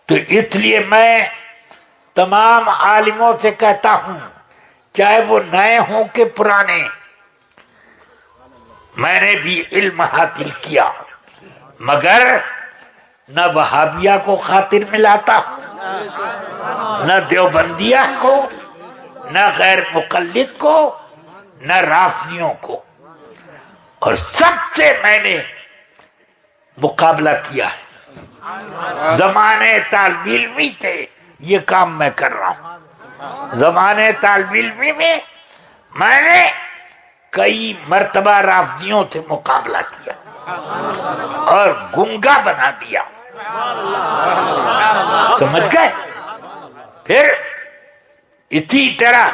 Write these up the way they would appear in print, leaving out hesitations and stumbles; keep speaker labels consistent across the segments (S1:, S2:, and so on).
S1: تو اس لیے میں تمام عالموں سے کہتا ہوں، چاہے وہ نئے ہوں کہ پرانے، میں نے بھی علم حاصل کیا، مگر نہ وہابیہ کو خاطر میں لاتا ہوں، نہ دیوبندیہ کو، نہ غیر مقلد کو، نہ رافضیوں کو، اور سب سے میں نے مقابلہ کیا ہے۔ زمانے طالب علمی تھے یہ کام میں کر رہا ہوں، زمانے طالب علمی میں میں نے کئی مرتبہ رافضیوں سے مقابلہ کیا اور گنگا بنا دیا، سمجھ گئے؟ پھر اسی طرح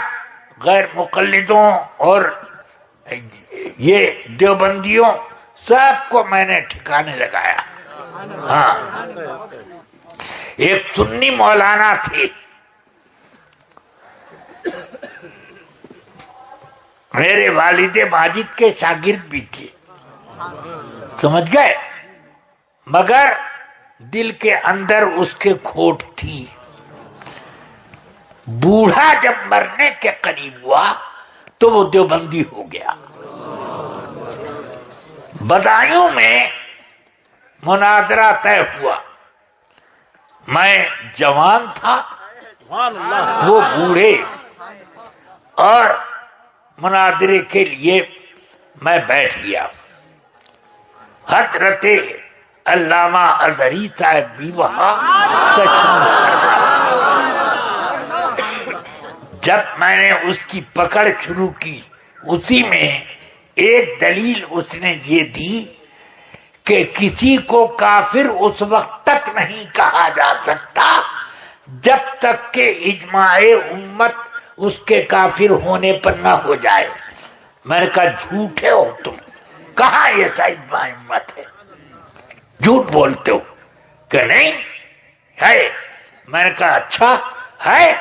S1: غیر مقلدوں اور یہ دیوبندیوں سب کو میں نے ٹھکانے لگایا۔ ہاں، ایک سنی مولانا تھے، میرے والد ماجد کے شاگرد بھی تھے، سمجھ گئے؟ مگر دل کے اندر اس کے کھوٹ تھی۔ بوڑھا جب مرنے کے قریب ہوا تو وہ دیوبندی ہو گیا۔ بدایوں میں مناظرہ طے ہوا، میں جوان تھا، وہ بوڑھے، اور مناظرے کے لیے میں بیٹھ گیا۔ حضرت علامہ اظہری صاحب بھی وہاں تشریف فرما تھے۔ جب میں نے اس کی پکڑ شروع کی، اسی میں ایک دلیل اس نے یہ دی کہ کسی کو کافر اس وقت تک نہیں کہا جا سکتا جب تک کہ اجماع امت اس کے کافر ہونے پر نہ ہو جائے۔ میں نے کہا جھوٹے ہو تم، کہاں یہ اجماع امت ہے، جھوٹ بولتے ہو کہ نہیں ہے۔ میں نے کہا اچھا ہے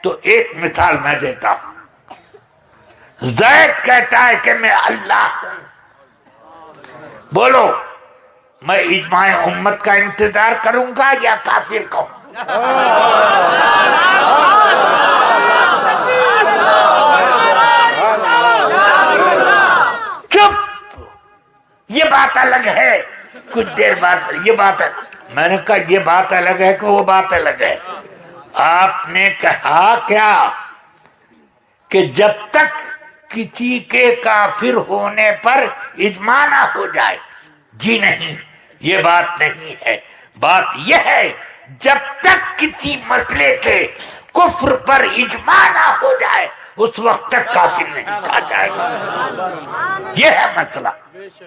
S1: تو ایک مثال میں دیتا ہوں۔ زید کہتا ہے کہ میں اللہ ہوں، بولو میں اجماع امت کا انتظار کروں گا یا کافر کو؟ چپ، یہ بات الگ ہے۔ کچھ دیر بعد یہ بات ہے، میں نے کہا یہ بات الگ ہے کہ وہ بات الگ ہے؟ آپ نے کہا کیا کہ جب تک کسی کے کافر ہونے پر اجماع نہ ہو جائے؟ جی نہیں، یہ بات نہیں ہے، بات یہ ہے جب تک کسی مسئلے کے کفر پر اجماع نہ ہو جائے اس وقت تک کافر نہیں کہا جائے گا۔ یہ ہے مسئلہ،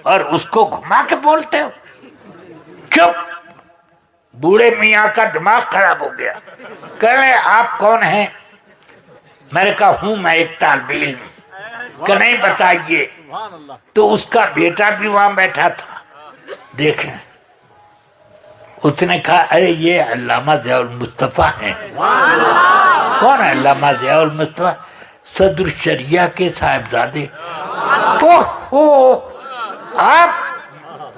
S1: اور اس کو گھما کے بولتے ہو۔ چپ، بوڑھے میاں کا دماغ خراب ہو گیا۔ کہہ رہے آپ کون ہیں؟ میں نے کہا ہوں میں ایک طالب علم۔ کہ نہیں بتائیے، تو اس کا بیٹا بھی وہاں بیٹھا تھا۔ دیکھیں، اس نے کہا ارے یہ علامہ ضیاء المصطفیٰ ہیں۔ کون ہے علامہ ضیاء المصطفیٰ؟ صدر شریعہ کے صاحبزادے۔ آپ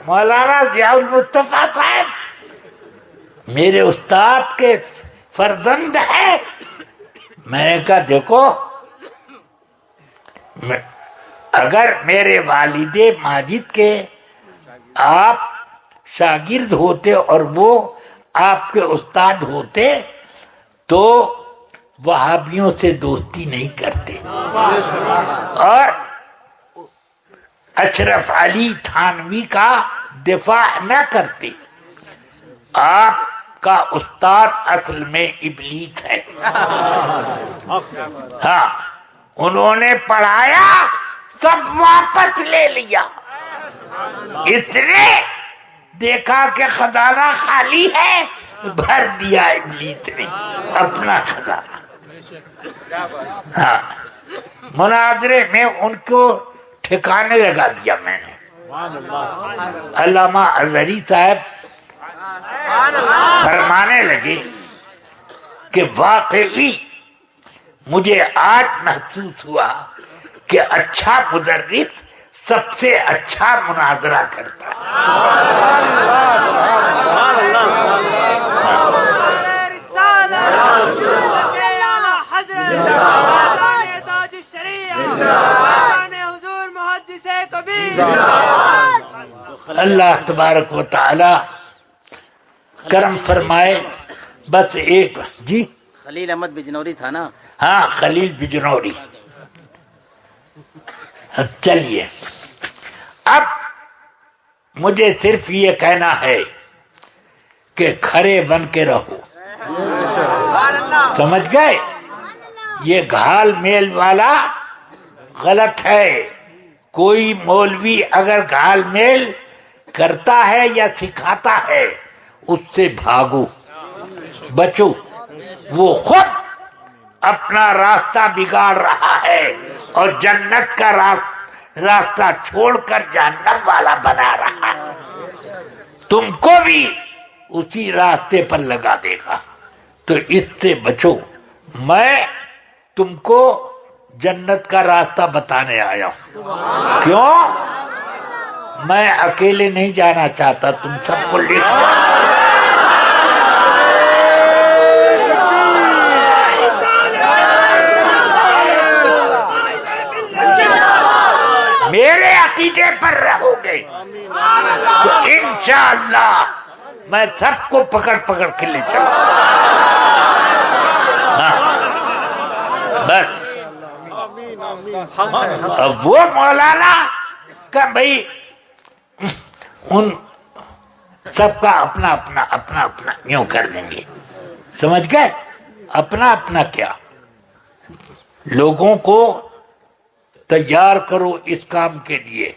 S1: مولانا ضیاء المصطفیٰ صاحب میرے استاد کے فرزند ہیں؟ میں نے کہا دیکھو، اگر میرے والد ماجد کے آپ شاگرد ہوتے اور وہ آپ کے استاد ہوتے تو وہابیوں سے دوستی نہیں کرتے اور اشرف علی تھانوی کا دفاع نہ کرتے۔ آپ کا استاد اصل میں ابلیس ہے۔ ہاں، انہوں نے پڑھایا، سب واپس لے لیا۔ اس نے دیکھا کہ خزانہ خالی ہے، بھر دیا ابلیس نے اپنا خزانہ۔ ہاں، مناظرے میں ان کو ٹھکانے لگا دیا میں نے۔ علامہ اظہری صاحب فرمانے لگے کہ واقعی مجھے آج محسوس ہوا کہ اچھا مدرس سب سے اچھا مناظرہ کرتا ہے۔ اللہ تبارک و تعالی کرم فرمائے. بس ایک جی
S2: خلیل احمد بجنوری تھا نا.
S1: ہاں خلیل بجنوری. چلیے اب مجھے صرف یہ کہنا ہے کہ کھڑے بن کے رہو. سمجھ گئے؟ یہ گھال میل والا غلط ہے. کوئی مولوی اگر گھال میل کرتا ہے یا سکھاتا ہے اس سے بھاگو، بچو. وہ خود اپنا راستہ بگاڑ رہا ہے اور جنت کا راستہ چھوڑ کر جہنم والا بنا رہا ہے. تم کو بھی اسی راستے پر لگا دے گا، تو اس سے بچو. میں تم کو جنت کا راستہ بتانے آیا ہوں. کیوں؟ میں اکیلے نہیں جانا چاہتا، تم سب کو لے کے میرے عقیدے پر رہو گے تو انشاءاللہ میں سب کو پکڑ پکڑ کے لے چلوں. بس اب وہ مولانا کا بھائی ان سب کا اپنا اپنا اپنا اپنا یوں کر دیں گے. سمجھ گئے؟ اپنا اپنا کیا، لوگوں کو تیار کرو اس کام کے لیے.